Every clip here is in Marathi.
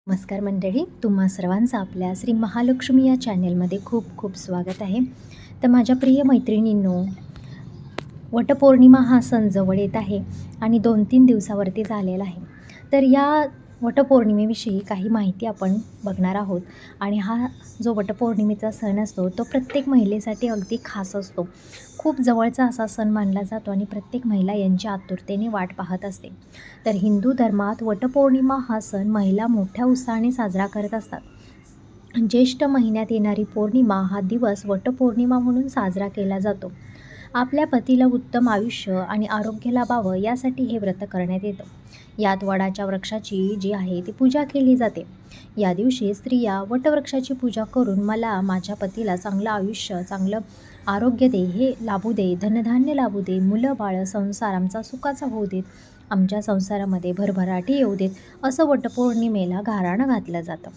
नमस्कार मंडळी, तुम्हा सर्वांचं आपल्या श्री महालक्ष्मी या चॅनेलमध्ये खूप खूप स्वागत आहे. तर माझ्या प्रिय मैत्रिणींनो, वटपौर्णिमा हा सण जवळ येत आहे आणि 2-3 दिवसावरती झालेला आहे. तर या वटपौर्णिमेविषयी काही माहिती आपण बघणार आहोत. आणि हा जो वटपौर्णिमेचा सण असतो तो प्रत्येक महिलेसाठी अगदी खास असतो. खूप जवळचा असा सण मानला जातो आणि प्रत्येक महिला यांची आतुरतेने वाट पाहत असते. तर हिंदू धर्मात वटपौर्णिमा हा सण महिला मोठ्या उत्साहाने साजरा करत असतात. ज्येष्ठ महिन्यात येणारी पौर्णिमा हा दिवस वटपौर्णिमा म्हणून साजरा केला जातो. आपल्या पतीला उत्तम आयुष्य आणि आरोग्य लाभावं यासाठी हे व्रत करण्यात येतं. यात वडाच्या वृक्षाची जी आहे ती पूजा केली जाते. या दिवशी स्त्रिया वटवृक्षाची पूजा करून मला माझ्या पतीला चांगलं आयुष्य, चांगलं आरोग्य दे, हे लाभू दे, धनधान्य लाभू दे, मुलं बाळं, संसार आमचा सुखाचा होऊ देत, आमच्या संसारामध्ये भरभराटी येऊ देत, असं वटपौर्णिमेला गाऱ्हाणं घातलं जातं.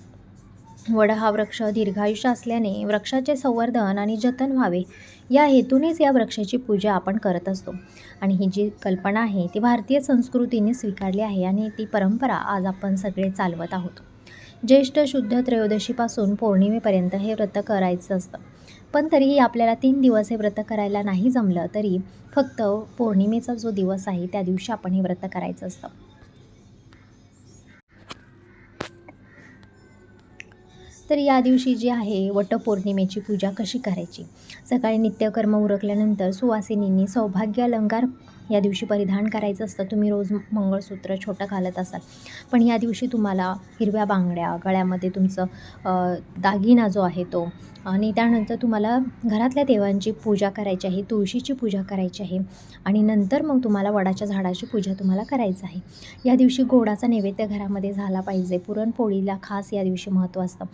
वड हा वृक्ष दीर्घायुष्य असल्याने वृक्षाचे संवर्धन आणि जतन व्हावे या हेतूनेच या वृक्षाची पूजा आपण करत असतो. आणि ही जी कल्पना आहे ती भारतीय संस्कृतीने स्वीकारली आहे आणि ती परंपरा आज आपण सगळे चालवत आहोत. ज्येष्ठ शुद्ध त्रयोदशीपासून पौर्णिमेपर्यंत हे व्रत करायचं असतं. पण तरीही आपल्याला 3 दिवस हे व्रत करायला नाही जमलं तरी फक्त पौर्णिमेचा जो दिवस आहे त्या दिवशी आपण हे व्रत करायचं असतं. तर या दिवशी जी आहे वटपौर्णिमेची पूजा कशी करायची? सकाळी नित्यकर्म उरकल्यानंतर सुवासिनींनी सौभाग्य अलंकार या दिवशी परिधान करायचं असतं. तुम्ही रोज मंगळसूत्र छोटं घालत असाल, पण या दिवशी तुम्हाला हिरव्या बांगड्या, गळ्यामध्ये तुमचं दागिना जो आहे तो, आणि त्यानंतर तुम्हाला घरातल्या देवांची पूजा करायची आहे, तुळशीची पूजा करायची आहे आणि नंतर मग तुम्हाला वडाच्या झाडाची पूजा तुम्हाला करायचं आहे. या दिवशी गोडाचा नैवेद्य घरामध्ये झाला पाहिजे. पुरणपोळीला खास या दिवशी महत्त्व असतं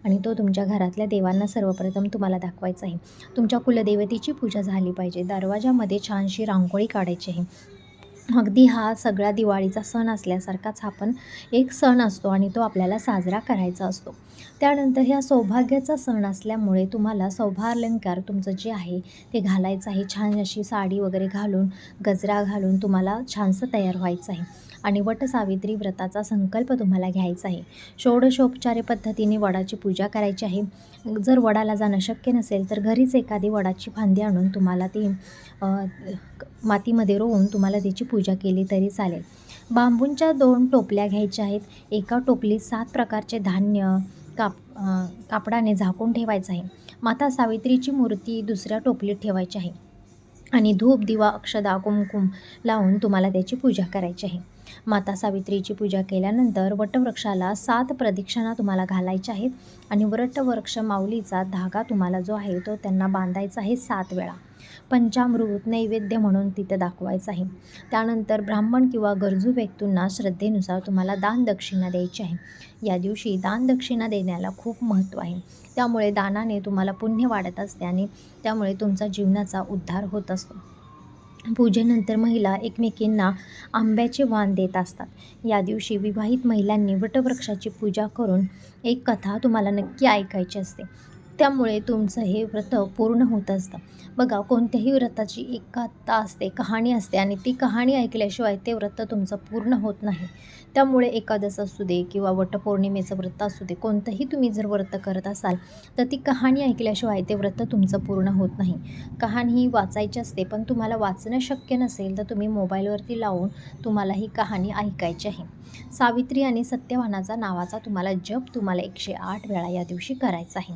आणि तो तुमच्या घरातल्या देवांना सर्वप्रथम तुम्हाला दाखवायचा आहे. तुमच्या कुलदेवतेची पूजा झाली पाहिजे. दरवाजामध्ये छानशी रांगोळी काढायची आहे. अगदी हा सगळा दिवाळीचा सण असल्यासारखाच हा पण एक सण असतो आणि तो आपल्याला साजरा करायचा असतो. त्यानंतर ह्या सौभाग्याचा सण असल्यामुळे तुम्हाला सौभाग्यालंकार तुमचं जे आहे ते घालायचं आहे. छान अशी साडी वगैरे घालून, गजरा घालून तुम्हाला छानसं तयार व्हायचं आहे आणि वटसावित्री व्रताचा संकल्प तुम्हाला घ्यायचा आहे. षोडशोपचारे पद्धतीने वडाची पूजा करायची आहे. जर वडाला जाणं शक्य नसेल तर घरीच एखादी वडाची फांदी आणून तुम्हाला ती मातीमध्ये रोवून तुम्हाला त्याची पूजा केली तरी चालेल. बांबूंच्या 2 टोपल्या घ्यायच्या आहेत. एका टोपलीत 7 प्रकारचे धान्य कापडाने झाकून ठेवायचं आहे. माता सावित्रीची मूर्ती दुसऱ्या टोपलीत ठेवायची आहे आणि धूप, दिवा, अक्षदा, कुंकुम लावून तुम्हाला त्याची पूजा करायची आहे. माता सावित्रीची पूजा केल्यानंतर वटवृक्षाला 7 प्रदक्षिणा तुम्हाला घालायच्या आहेत आणि वटवृक्ष माऊलीचा धागा तुम्हाला जो आहे तो त्यांना बांधायचा आहे 7 वेळा. पंचामृत नैवेद्य म्हणून तिथं दाखवायचं आहे. त्यानंतर ब्राह्मण किंवा गरजू व्यक्तींना श्रद्धेनुसार तुम्हाला दानदक्षिणा द्यायची आहे. या दिवशी दानदक्षिणा देण्याला खूप महत्त्व आहे. त्यामुळे दानाने तुम्हाला पुण्य वाढत असते आणि त्यामुळे तुमचा जीवनाचा उद्धार होत असतो. पूजेनंतर महिला एकमेकींना आंब्याचे वाण देत असतात. या दिवशी विवाहित महिलांनी वटवृक्षाची पूजा करून एक कथा तुम्हाला नक्की ऐकायची असते. त्यामुळे तुमचं हे व्रत पूर्ण होत असतं. बघा, कोणत्याही व्रताची एक कथा असते, कहाणी असते आणि ती कहाणी ऐकल्याशिवाय ते व्रत तुमचं पूर्ण होत नाही. त्यामुळे एकादश असू दे किंवा वटपौर्णिमेचं व्रत असू दे, कोणतंही तुम्ही जर व्रत करत असाल तर ती कहाणी ऐकल्याशिवाय ते व्रत तुमचं पूर्ण होत नाही. कहाणी ही वाचायची असते, पण तुम्हाला वाचणं शक्य नसेल तर तुम्ही मोबाईलवरती लावून तुम्हाला ही कहाणी ऐकायची आहे. सावित्री आणि सत्यवानाचा नावाचा तुम्हाला जप तुम्हाला 108 वेळा या दिवशी करायचा आहे.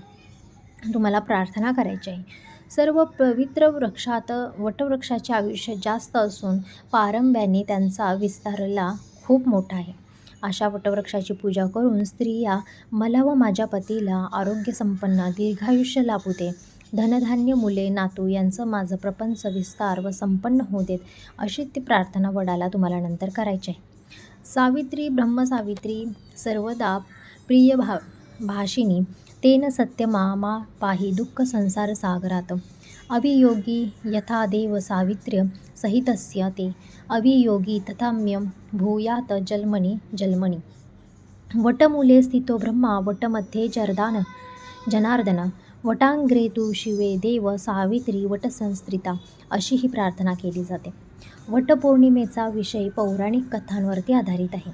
तुम्हाला प्रार्थना करायची आहे. सर्व पवित्र वृक्षात वटवृक्षाचे आयुष्य जास्त असून पारंब्याने त्यांचा विस्तारला खूप मोठा आहे. अशा वटवृक्षाची पूजा करून स्त्रिया मला व माझ्या पतीला आरोग्यसंपन्न दीर्घायुष्य लाभू दे, धनधान्य, मुले, नातू यांचं माझं प्रपंच विस्तार व संपन्न होऊ देत, अशी ती प्रार्थना वडाला तुम्हाला नंतर करायची आहे. सावित्री ब्रह्मसावित्री सर्वदा प्रिय भाषिणी तेन सत्यमामा पाहि दुःख संसार सागरात, अवियोगी यथा देव सावित्र्य सहितस्य ते, अवियोगी तथाम्यं भूयात जन्मनि जन्मनि. वटमूले स्थितो ब्रह्मा वटमध्ये जनार्दन, वटांग्रे तू शिवे देव सावित्री वटसंस्थिता, अशी ही प्रार्थना केली जाते. वटपौर्णिमेचा विषय पौराणिक कथांवरती आधारित आहे.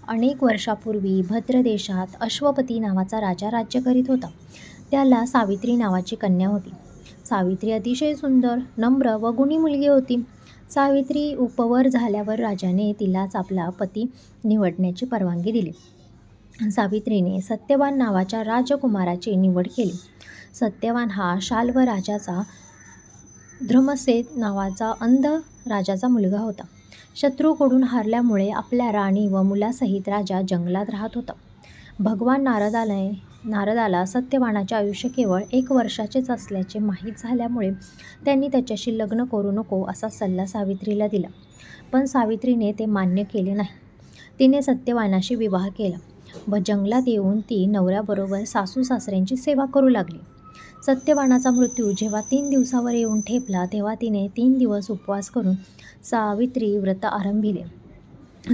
अनेक वर्षापूर्वी भद्र देशात अश्वपती नावाचा राजा राज्य करीत होता. त्याला सावित्री नावाची कन्या होती. सावित्री अतिशय सुंदर, नम्र व गुणी मुलगी होती. सावित्री उपवर झाल्यावर राजाने तिलाच आपला पती निवडण्याची परवानगी दिली. सावित्रीने सत्यवान नावाच्या राजकुमाराची निवड केली. सत्यवान हा शाल्व राजाचा धर्मसेन नावाचा अंध राजाचा मुलगा होता. शत्रूकडून हारल्यामुळे आपल्या राणी व मुलासहित राजा जंगलात राहत होता. भगवान नारदाला सत्यवानाचे आयुष्य केवळ 1 वर्षाचेच असल्याचे माहीत झाल्यामुळे त्यांनी त्याच्याशी लग्न करू नको असा सल्ला सावित्रीला दिला. पण सावित्रीने ते मान्य केले नाही. तिने सत्यवानाशी विवाह केला व जंगलात येऊन ती नवऱ्याबरोबर सासू-सासऱ्यांची सेवा करू लागली. सत्यवानाचा मृत्यू जेव्हा 3 दिवसावर येऊन ठेपला तेव्हा तिने 3 दिवस उपवास करून सावित्री व्रत आरंभिले.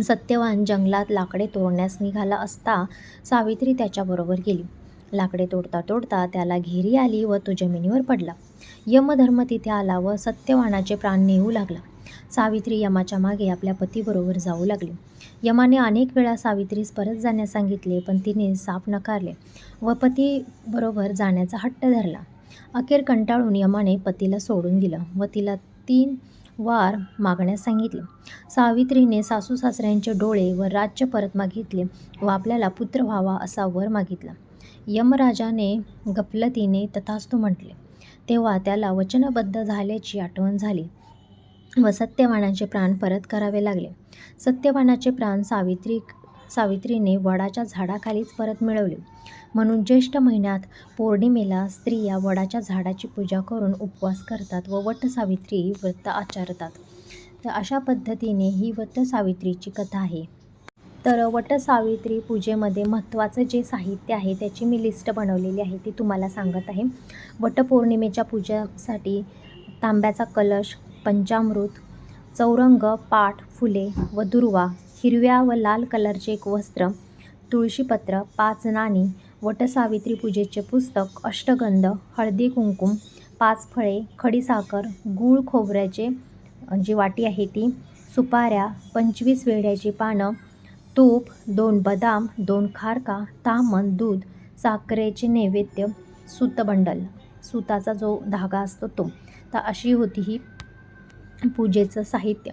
सत्यवान जंगलात लाकडे तोडण्यास निघाला असता सावित्री त्याच्याबरोबर गेली. लाकडे तोडता तोडता त्याला घेरी आली व तो जमिनीवर पडला. यमधर्म तिथे आला व सत्यवानाचे प्राण नेऊ लागला. सावित्री यमाच्या मागे आपल्या पतीबरोबर जाऊ लागली. यमाने अनेक वेळा सावित्रीस परत जाण्यास सांगितले, पण तिने साफ नकारले व पतीबरोबर जाण्याचा हट्ट धरला. अखेर कंटाळून यमाने पतीला सोडून दिलं व तिला 3 वार मागण्यास सांगितले. सावित्रीने सासू-सासऱ्यांचे डोळे व राज्य परत मागितले व आपल्याला पुत्र व्हावा असा वर मागितला. यमराजाने गफलतीने तथास्तु म्हटले. तेव्हा त्याला वचनबद्ध झाल्याची आठवण झाली व सत्यवानाचे प्राण परत करावे लागले. सत्यवानाचे प्राण सावित्रीने वडाच्या झाडाखालीच परत मिळवले. म्हणून ज्येष्ठ महिन्यात पौर्णिमेला स्त्रिया वडाच्या झाडाची पूजा करून उपवास करतात व वटसावित्री व्रत आचरतात. तर अशा पद्धतीने ही वटसावित्रीची कथा आहे. तर वटसावित्री पूजेमध्ये महत्त्वाचं जे साहित्य आहे त्याची मी लिस्ट बनवलेली आहे ती तुम्हाला सांगत आहे. वटपौर्णिमेच्या पूजेसाठी तांब्याचा कलश, पंचामृत, चौरंग, पाट, फुले व दुर्वा, हिरव्या व लाल कलरचे एक वस्त्र, तुळशीपत्र, 5 नाणी, वटसावित्री पूजेचे पुस्तक, अष्टगंध, हळदी कुंकुम, 5 फळे, खडीसाखर, गूळ खोबऱ्याचे जी वाटी आहे ती, सुपाऱ्या, 25 वेड्याची पानं, तूप, 2 बदाम, 2 खारका, तामण, दूध, साखरेचे नैवेद्य, सूतबंडल, सुताचा जो धागा असतो तो. तर अशी होती ही पूजेचं साहित्य.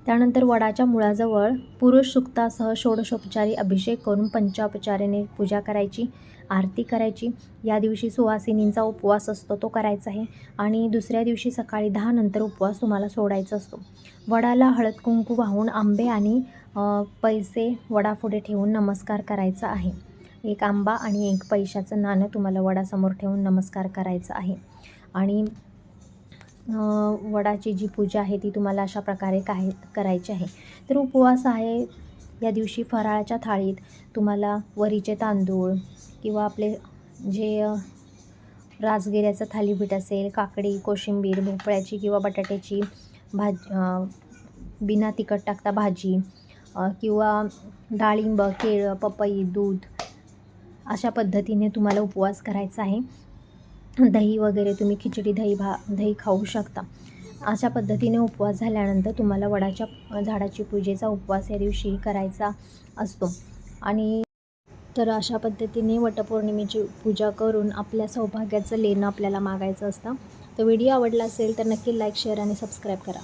त्यानंतर वडाच्या मुळाजवळ पुरुष सूक्तासह षोडशोपचारी अभिषेक करून पंचोपचाराने पूजा करायची, आरती करायची. या दिवशी सुवासिनींचा उपवास असतो तो करायचा आहे आणि दुसऱ्या दिवशी सकाळी 10 नंतर उपवास तुम्हाला सोडायचा असतो. वडाला हळद कुंकू वाहून आंबे आणि पैसे वडापुढे ठेवून नमस्कार करायचा आहे. 1 आंबा आणि 1 पैशाचं नाणं तुम्हाला वडासमोर ठेवून नमस्कार करायचा आहे. आणि वडाची जी पूजा आहे ती तुम्हाला अशा प्रकारे करायची आहे. तर उपवास आहे या दिवशी फराळाच्या थाळीत तुम्हाला वरीचे तांदूळ किंवा आपले जे राजगिऱ्याचं थालीपीठ असेल, काकडी, कोशिंबीर, भोपळ्याची किंवा बटाट्याची बिना तिखट टाकता भाजी किंवा डाळिंब, केळं, पपई, दूध अशा पद्धतीने तुम्हाला उपवास करायचा आहे. दही वगैरे तुम्ही खिचडी, दही खाऊ शकता. अशा पद्धतीने उपवास झाल्यानंतर तुम्हाला वडाच्या झाडाची पूजेचा उपवास या दिवशी करायचा असतो. आणि तर अशा पद्धतीने वटपौर्णिमेची पूजा करून आपल्या सौभाग्याचं लेणं आपल्याला मागायचं असतं. तर व्हिडिओ आवडला असेल तर नक्की लाईक, शेअर आणि सबस्क्राईब करा.